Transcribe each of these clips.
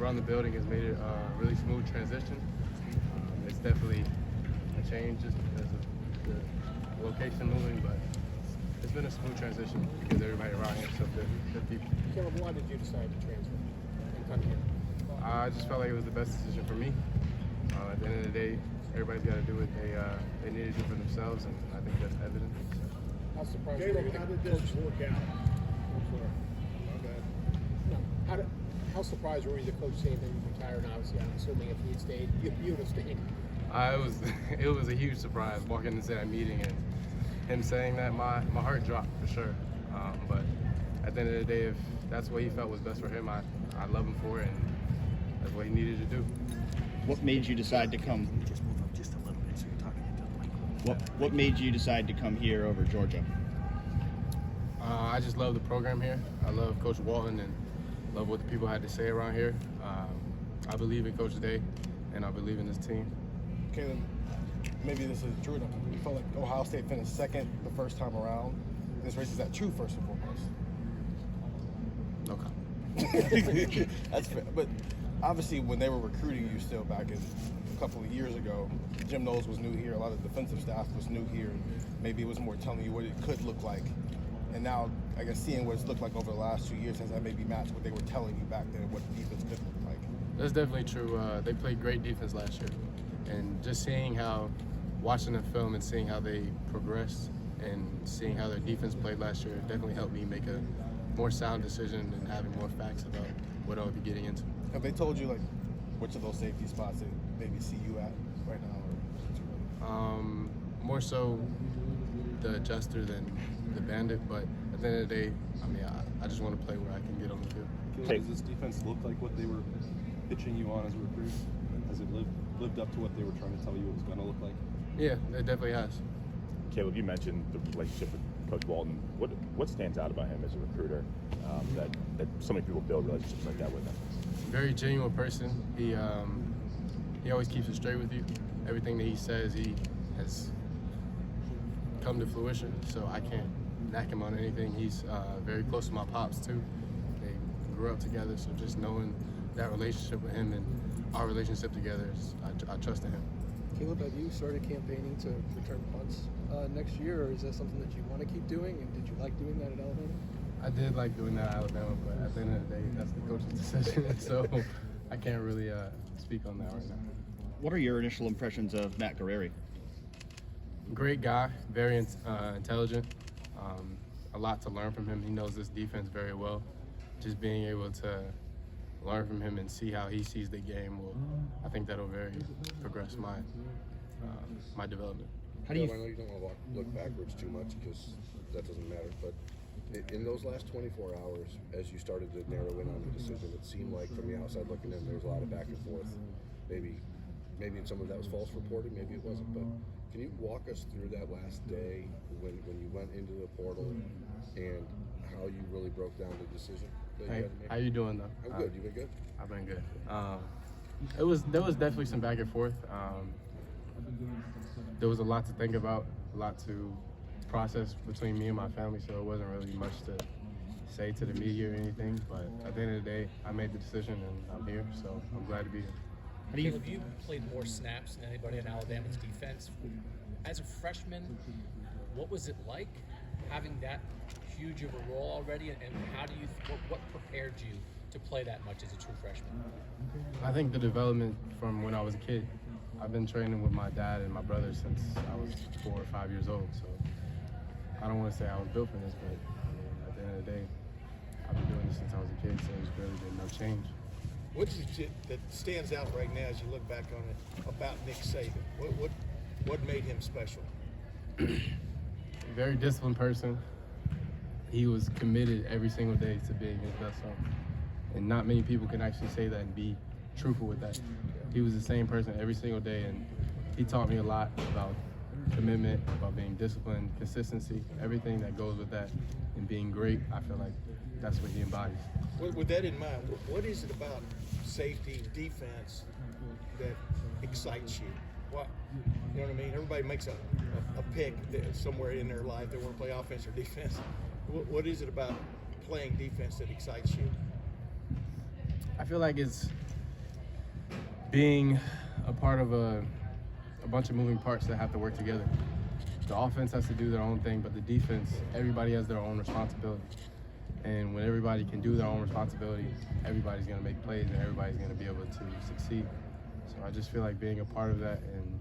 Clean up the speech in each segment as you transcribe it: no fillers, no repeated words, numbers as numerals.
around the building has made it a really smooth transition. It's definitely a change just because of the location moving, but it's been a smooth transition because everybody around here is so good people. Caleb, why did you decide to transfer and come here? I just felt like it was the best decision for me. At the end of the day, everybody's got to do what they need to do for themselves, and I think that's evident. How surprised were Caleb, you how that did this Coach work out? I'm sorry. My bad. No. How surprised were you that Coach Saban retired? Obviously, I'm assuming if he had stayed, you would have stayed. It was a huge surprise walking into that meeting and him saying that. My heart dropped for sure. But at the end of the day, if that's what he felt was best for him, I love him for it, and that's what he needed to do. What made you decide to come? Just move up just a little bit so you're talking into the microphone. What made you decide to come here over Georgia? I just love the program here. I love Coach Walton and love what the people had to say around here. I believe in Coach Day, and I believe in this team. Caleb, maybe this is Drew. You felt like Ohio State finished second the first time around. This race is that true first and foremost? No comment. That's fair. But obviously, when they were recruiting you still back in a couple of years ago, Jim Knowles was new here. A lot of the defensive staff was new here. Maybe it was more telling you what it could look like. And now, I guess, seeing what it's looked like over the last 2 years, has that maybe matched what they were telling you back then, what the defense could look like? That's definitely true. They played great defense last year. And just seeing how, watching the film and seeing how they progressed and seeing how their defense played last year definitely helped me make a more sound decision and having more facts about what I would be getting into. Have they told you, like, which of those safety spots they maybe see you at right now? Or More so the adjuster than the bandit, but at the end of the day, I mean, I just want to play where I can get on the field. Does this defense look like what they were pitching you on as a recruit? Has it lived up to what they were trying to tell you it was going to look like? Yeah, it definitely has. Caleb, you mentioned the relationship with Coach Walton. What stands out about him as a recruiter that so many people build relationships like that with him? Very genuine person. He always keeps it straight with you. Everything that he says, he has come to fruition, so I can't knock him on anything. He's very close to my pops too. They grew up together, so just knowing that relationship with him and our relationship together, I trust in him. Caleb, have you started campaigning to return punts next year, or is that something that you want to keep doing? And did you like doing that at Alabama? I did like doing that at Alabama, but at the end of the day, that's the coach's decision, so I can't really speak on that right now. What are your initial impressions of Matt Guerrieri? Great guy, very intelligent, a lot to learn from him. He knows this defense very well. Just being able to learn from him and see how he sees the game I think that'll very progress my development. How do you? I know you don't want to look backwards too much because that doesn't matter. But in those last 24 hours, as you started to narrow in on the decision, it seemed like from the outside looking in, there was a lot of back and forth. Maybe some of that was false reporting, maybe it wasn't. But can you walk us through that last day when you went into the portal and how you really broke down the decision that you had to make? How you doing though? I'm good. You been good? I've been good. There was definitely some back and forth. There was a lot to think about, a lot to process between me and my family, so it wasn't really much to say to the media or anything. But at the end of the day, I made the decision and I'm here, so I'm glad to be here. Caleb, you played more snaps than anybody in Alabama's defense. As a freshman, what was it like having that huge of a role already, and how do you what prepared you to play that much as a true freshman? I think the development from when I was a kid. I've been training with my dad and my brother since I was 4 or 5 years old, so I don't want to say I was built for this, but I mean, at the end of the day, I've been doing this since I was a kid, so there's really been no change. What is it that stands out right now as you look back on it about Nick Saban? What made him special? Very disciplined person. He was committed every single day to being his best self. And not many people can actually say that and be truthful with that. He was the same person every single day, and he taught me a lot about commitment, about being disciplined, consistency, everything that goes with that, and being great. I feel like that's what he embodies. With that in mind, what is it about safety, defense that excites you? What, you know what I mean? Everybody makes a pick somewhere in their life. They want to play offense or defense. What is it about playing defense that excites you? I feel like it's being a part of a bunch of moving parts that have to work together. The offense has to do their own thing, but the defense, everybody has their own responsibility. And when everybody can do their own responsibility, everybody's going to make plays and everybody's going to be able to succeed. So I just feel like being a part of that and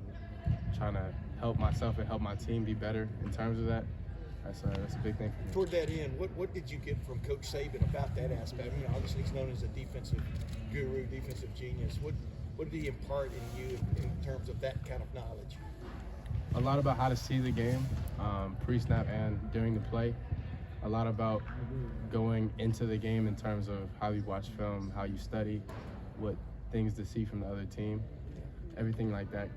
trying to help myself and help my team be better in terms of that, that's a big thing for me. Toward that end, what did you get from Coach Saban about that aspect? I mean, obviously he's known as a defensive guru, defensive genius. What did he impart in you in terms of that kind of knowledge? A lot about how to see the game, pre-snap and during the play. A lot about going into the game in terms of how you watch film, how you study, what things to see from the other team, everything like that.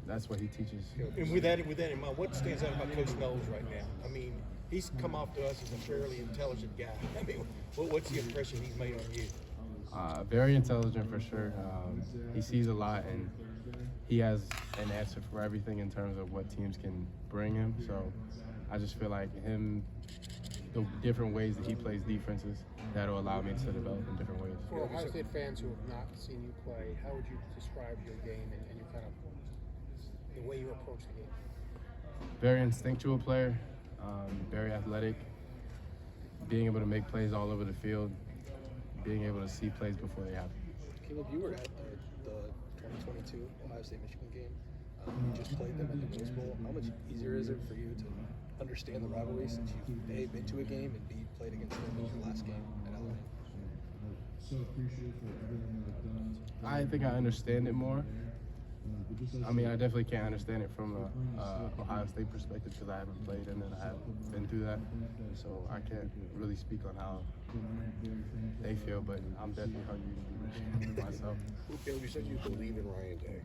That's what he teaches. And with that in mind, what stands out about Coach Knowles right now? I mean, he's come off to us as a fairly intelligent guy. I mean, what's the impression he's made on you? Very intelligent for sure. He sees a lot and he has an answer for everything in terms of what teams can bring him. So I just feel like the different ways that he plays defenses, that'll allow me to develop in different ways. For Ohio State fans who have not seen you play, how would you describe your game and your kind of the way you approach the game? Very instinctual player, very athletic, being able to make plays all over the field, being able to see plays before they happen. Caleb, you were at the 2022 Ohio State-Michigan game. You just played them at the Rose Bowl. How much easier is it for you to understand the rivalry since you've A, been to a game, and B, played against them in your last game at Alabama? I think I understand it more. I mean, I definitely can't understand it from a Ohio State perspective because I haven't played and then I haven't been through that. So I can't really speak on how they feel, but I'm definitely hungry to be myself. You said you believe in Ryan Day.